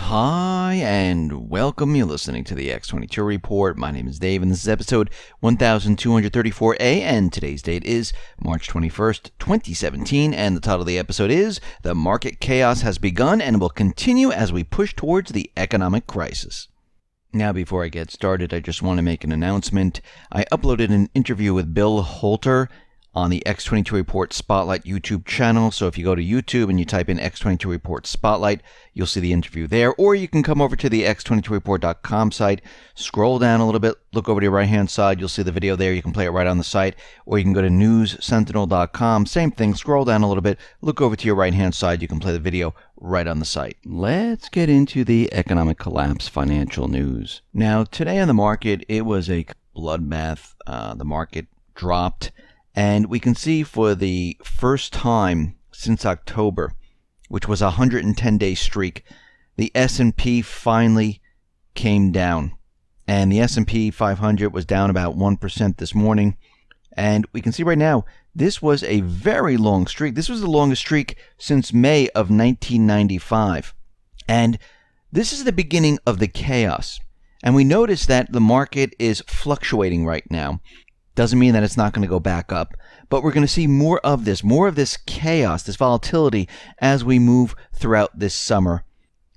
Hi, and welcome. You're listening to the X22 Report. My name is Dave, and this is episode 1234A, and today's date is March 21st, 2017, and the title of the episode is The Market Chaos Has Begun and Will Continue as We Push Towards the Economic Crisis. Now, before I get started, I just want to make an announcement. I uploaded an interview with Bill Holter on the X22 Report Spotlight YouTube channel. So if you go to YouTube and you type in X22 Report Spotlight, you'll see the interview there. Or you can come over to the X22Report.com site, scroll down a little bit, look over to your right-hand side. You'll see the video there. You can play it right on the site. Or you can go to newssentinel.com. Same thing. Scroll down a little bit, look over to your right-hand side. You can play the video right on the site. Let's get into the economic collapse financial news. Now, today on the market, it was a bloodbath. The market dropped. And we can see for the first time since October, which was a 110-day streak, the S&P finally came down. And the S&P 500 was down about 1% this morning. And we can see right now, this was a very long streak. This was the longest streak since May of 1995. And this is the beginning of the chaos. And we notice that the market is fluctuating right now. Doesn't mean that it's not going to go back up, but we're going to see more of this chaos, this volatility as we move throughout this summer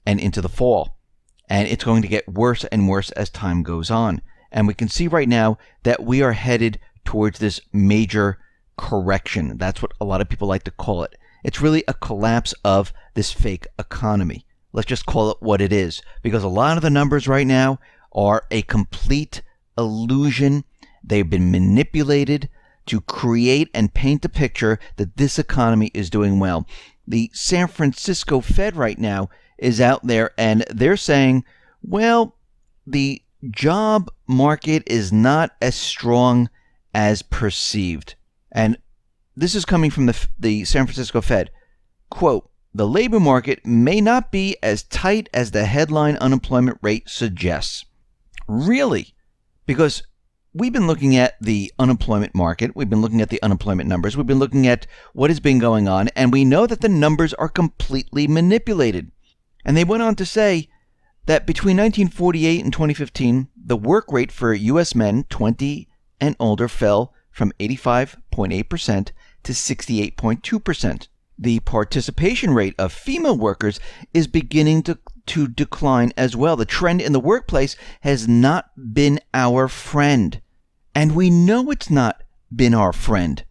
and into the fall. And it's going to get worse and worse as time goes on. And we can see right now that we are headed towards this major correction. That's what a lot of people like to call it. It's really a collapse of this fake economy. Let's just call it what it is, because a lot of the numbers right now are a complete illusion. They've been manipulated to create and paint a picture that this economy is doing well. The San Francisco Fed right now is out there and they're saying, well, the job market is not as strong as perceived. And this is coming from the San Francisco Fed. Quote, the labor market may not be as tight as the headline unemployment rate suggests. Really? Because we've been looking at the unemployment market. We've been looking at the unemployment numbers. We've been looking at what has been going on, and we know that the numbers are completely manipulated. And they went on to say that between 1948 and 2015, the work rate for U.S. men 20 and older fell from 85.8% to 68.2%. The participation rate of female workers is beginning to decline as well. The trend in the workplace has not been our friend. And we know it's not been our friend.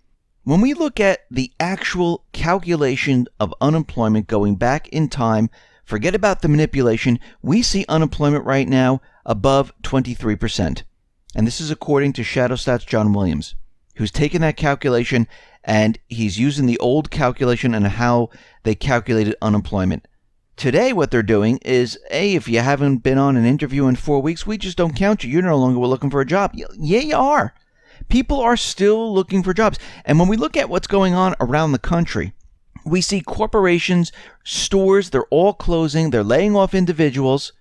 When we look at the actual calculation of unemployment going back in time, forget about the manipulation, we see unemployment right now above 23%. And this is according to ShadowStats John Williams, who's taken that calculation and he's using the old calculation and how they calculated unemployment. Today, what they're doing is, if you haven't been on an interview in 4 weeks, we just don't count you. You're no longer looking for a job. Yeah, you are. People are still looking for jobs. And when we look at what's going on around the country, we see corporations, stores, they're all closing. They're laying off individuals.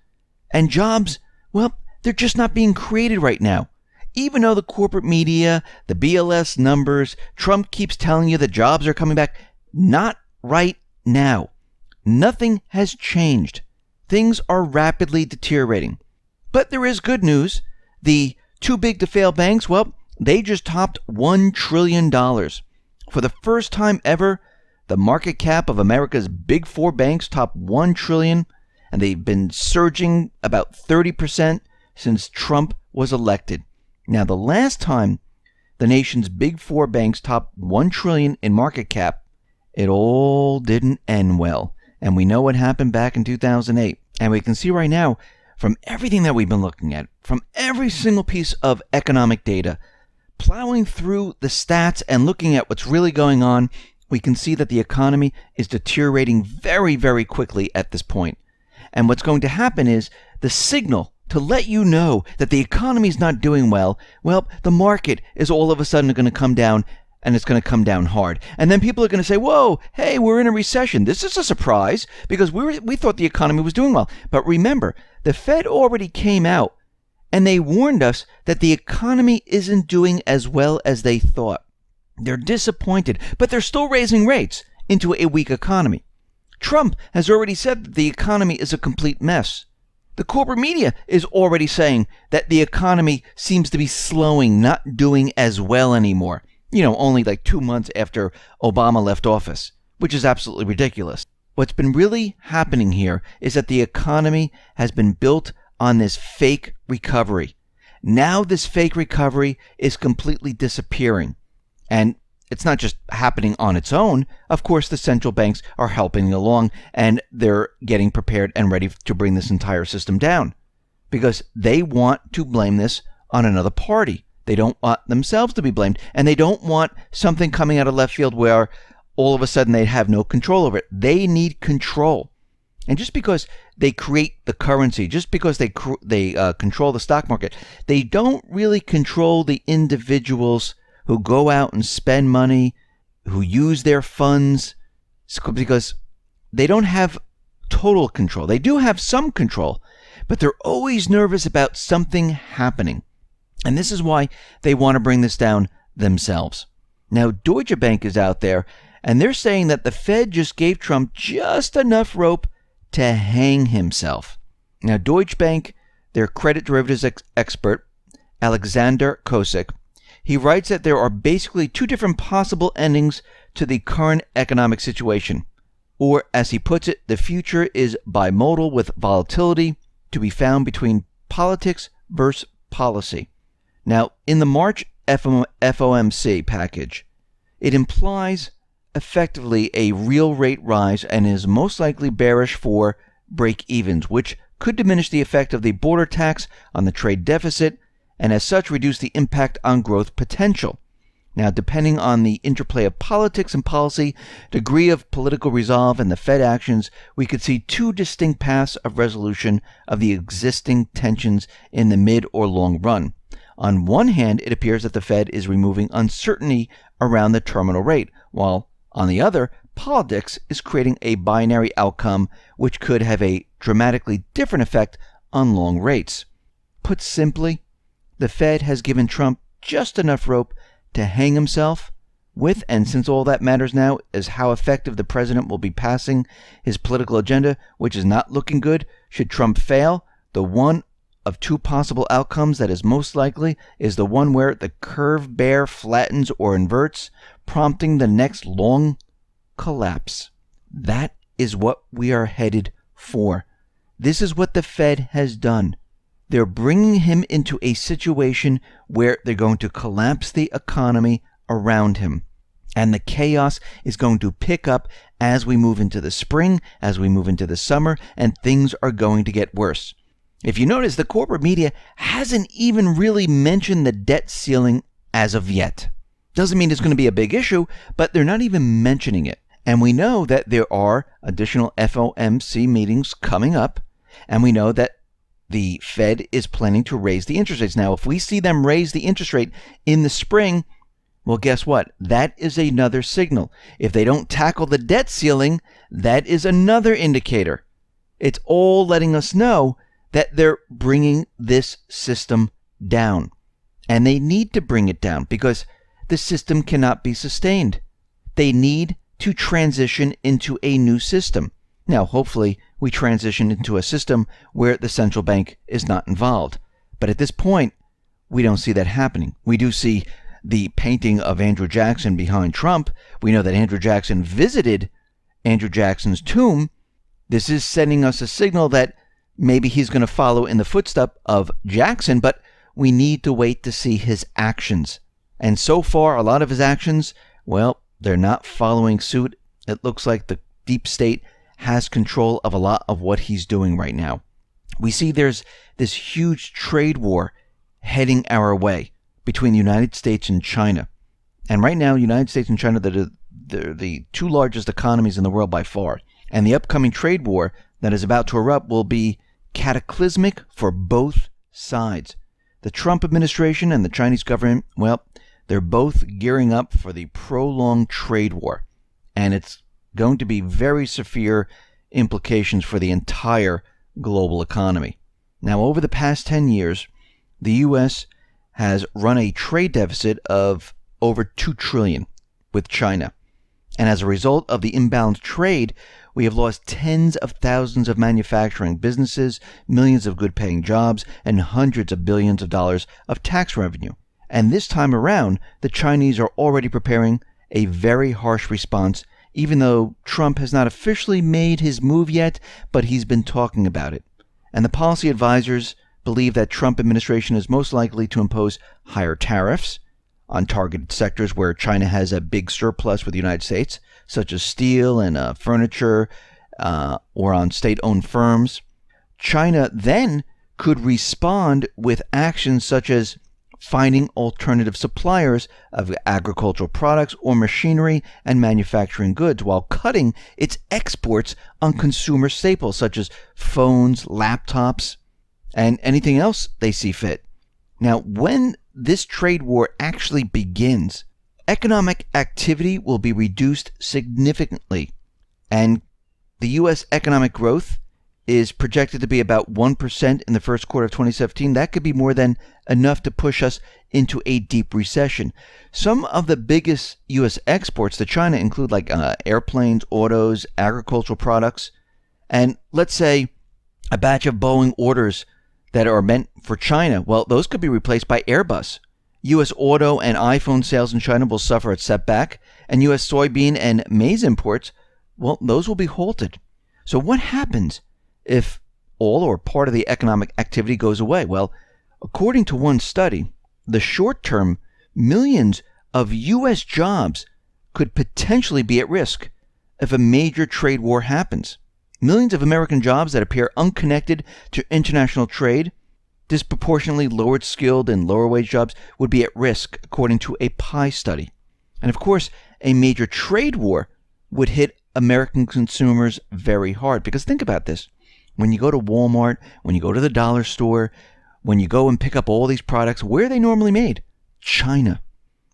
And jobs, well, they're just not being created right now. Even though the corporate media, the BLS numbers, Trump keeps telling you the jobs are coming back, not right now. Nothing has changed. Things are rapidly deteriorating. But there is good news. The too big to fail banks, well, they just topped $1 trillion. For the first time ever, the market cap of America's big four banks topped $1 trillion, and they've been surging about 30% since Trump was elected. Now, the last time the nation's big four banks topped $1 trillion in market cap, it all didn't end well. And we know what happened back in 2008. And we can see right now, from everything that we've been looking at, from every single piece of economic data, plowing through the stats and looking at what's really going on, we can see that the economy is deteriorating very, very quickly at this point. And what's going to happen is the signal to let you know that the economy is not doing well, the market is all of a sudden going to come down, and it's going to come down hard. And then people are going to say, whoa, hey, we're in a recession. This is a surprise because we thought the economy was doing well. But remember, the Fed already came out and they warned us that the economy isn't doing as well as they thought. They're disappointed, but they're still raising rates into a weak economy. Trump has already said that the economy is a complete mess. The corporate media is already saying that the economy seems to be slowing, not doing as well anymore. Only like 2 months after Obama left office, which is absolutely ridiculous. What's been really happening here is that the economy has been built on this fake recovery. Now this fake recovery is completely disappearing. And it's not just happening on its own. Of course, the central banks are helping along, and they're getting prepared and ready to bring this entire system down because they want to blame this on another party. They don't want themselves to be blamed, and they don't want something coming out of left field where all of a sudden they have no control over it. They need control. And just because they create the currency, just because they control the stock market, they don't really control the individuals who go out and spend money, who use their funds, because they don't have total control. They do have some control, but they're always nervous about something happening. And this is why they want to bring this down themselves. Now, Deutsche Bank is out there, and they're saying that the Fed just gave Trump just enough rope to hang himself. Now, Deutsche Bank, their credit derivatives expert, Alexander Kosik, he writes that there are basically two different possible endings to the current economic situation. Or, as he puts it, the future is bimodal with volatility to be found between politics versus policy. Now, in the March FOMC package, it implies effectively a real rate rise and is most likely bearish for break-evens, which could diminish the effect of the border tax on the trade deficit and as such reduce the impact on growth potential. Now, depending on the interplay of politics and policy, degree of political resolve, and the Fed actions, we could see two distinct paths of resolution of the existing tensions in the mid or long run. On one hand, it appears that the Fed is removing uncertainty around the terminal rate, while on the other, politics is creating a binary outcome which could have a dramatically different effect on long rates. Put simply, the Fed has given Trump just enough rope to hang himself with, and since all that matters now is how effective the president will be passing his political agenda, which is not looking good, should Trump fail, the one of two possible outcomes that is most likely is the one where the curve bear flattens or inverts, prompting the next long collapse. That is what we are headed for. This is what the Fed has done. They're bringing him into a situation where they're going to collapse the economy around him. And the chaos is going to pick up as we move into the spring, as we move into the summer, and things are going to get worse. If you notice, the corporate media hasn't even really mentioned the debt ceiling as of yet. Doesn't mean it's going to be a big issue, but they're not even mentioning it. And we know that there are additional FOMC meetings coming up, and we know that the Fed is planning to raise the interest rates. Now, if we see them raise the interest rate in the spring, well, guess what? That is another signal. If they don't tackle the debt ceiling, that is another indicator. It's all letting us know that they're bringing this system down. And they need to bring it down because the system cannot be sustained. They need to transition into a new system. Now, hopefully, we transition into a system where the central bank is not involved. But at this point, we don't see that happening. We do see the painting of Andrew Jackson behind Trump. We know that Andrew Jackson visited Andrew Jackson's tomb. This is sending us a signal that maybe he's going to follow in the footsteps of Jackson, but we need to wait to see his actions. And so far, a lot of his actions, well, they're not following suit. It looks like the deep state has control of a lot of what he's doing right now. We see there's this huge trade war heading our way between the United States and China. And right now, the United States and China, they're the two largest economies in the world by far. And the upcoming trade war that is about to erupt will be cataclysmic for both sides. The Trump administration and the Chinese government, well, they're both gearing up for the prolonged trade war. And it's going to be very severe implications for the entire global economy. Now, over the past 10 years, the U.S. has run a trade deficit of over $2 trillion with China. And as a result of the imbalanced trade, we have lost tens of thousands of manufacturing businesses, millions of good-paying jobs, and hundreds of billions of dollars of tax revenue. And this time around, the Chinese are already preparing a very harsh response, even though Trump has not officially made his move yet, but he's been talking about it. And the policy advisors believe that Trump administration is most likely to impose higher tariffs on targeted sectors where China has a big surplus with the United States, such as steel and furniture, or on state-owned firms. China then could respond with actions such as finding alternative suppliers of agricultural products or machinery and manufacturing goods while cutting its exports on consumer staples such as phones, laptops, and anything else they see fit. Now, when this trade war actually begins, economic activity will be reduced significantly, and the U.S. economic growth is projected to be about 1% in the first quarter of 2017. That could be more than enough to push us into a deep recession. Some of the biggest U.S. exports to China include airplanes, autos, agricultural products, and let's say a batch of Boeing orders that are meant for China. Well, those could be replaced by Airbus. U.S. auto and iPhone sales in China will suffer a setback, and U.S. soybean and maize imports, well, those will be halted. So what happens if all or part of the economic activity goes away? Well, according to one study, the short term, millions of U.S. jobs could potentially be at risk if a major trade war happens. Millions of American jobs that appear unconnected to international trade, disproportionately lower skilled and lower wage jobs, would be at risk, according to a PI study. And of course, a major trade war would hit American consumers very hard. Because think about this. When you go to Walmart, when you go to the dollar store, when you go and pick up all these products, where are they normally made? China.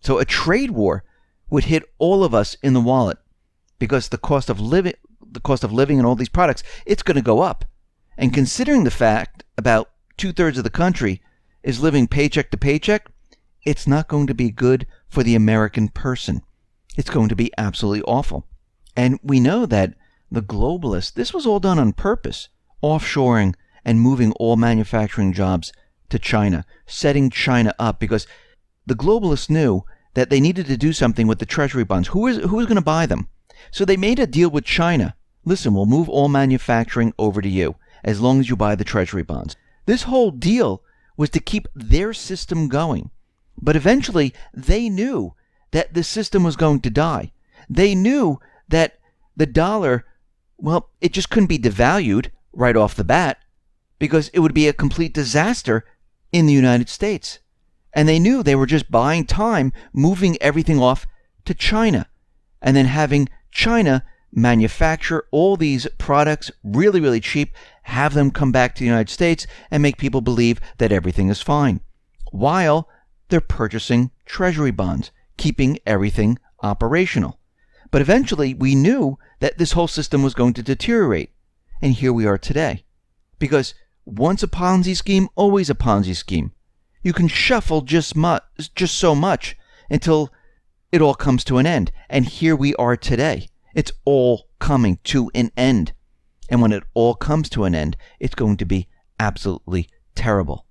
So a trade war would hit all of us in the wallet because the cost of living and all these products, it's going to go up. And considering the fact about 2/3 of the country is living paycheck to paycheck, it's not going to be good for the American person. It's going to be absolutely awful. And we know that the globalists, this was all done on purpose, offshoring and moving all manufacturing jobs to China, setting China up, because the globalists knew that they needed to do something with the treasury bonds. Who was going to buy them? So they made a deal with China. Listen, we'll move all manufacturing over to you as long as you buy the treasury bonds. This whole deal was to keep their system going. But eventually, they knew that the system was going to die. They knew that the dollar, well, it just couldn't be devalued right off the bat because it would be a complete disaster in the United States. And they knew they were just buying time, moving everything off to China, and then having China manufacture all these products really, really cheap, have them come back to the United States and make people believe that everything is fine, while they're purchasing treasury bonds, keeping everything operational. But eventually, we knew that this whole system was going to deteriorate. And here we are today. Because once a Ponzi scheme, always a Ponzi scheme. You can shuffle just so much until it all comes to an end. And here we are today. It's all coming to an end. And when it all comes to an end, it's going to be absolutely terrible.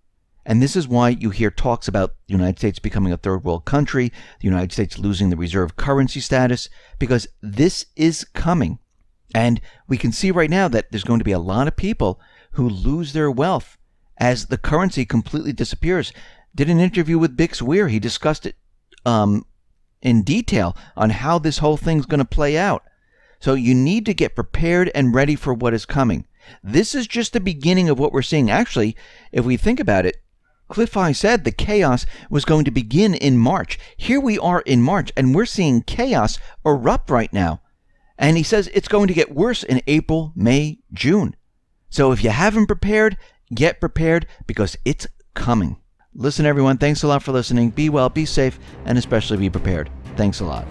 And this is why you hear talks about the United States becoming a third world country, the United States losing the reserve currency status, because this is coming. And we can see right now that there's going to be a lot of people who lose their wealth as the currency completely disappears. Did an interview with Bix Weir. He discussed it in detail on how this whole thing's going to play out. So you need to get prepared and ready for what is coming. This is just the beginning of what we're seeing. Actually, if we think about it, Cliff High said the chaos was going to begin in March. Here we are in March, and we're seeing chaos erupt right now. And he says it's going to get worse in April, May, June. So if you haven't prepared, get prepared because it's coming. Listen, everyone, thanks a lot for listening. Be well, be safe, and especially be prepared. Thanks a lot.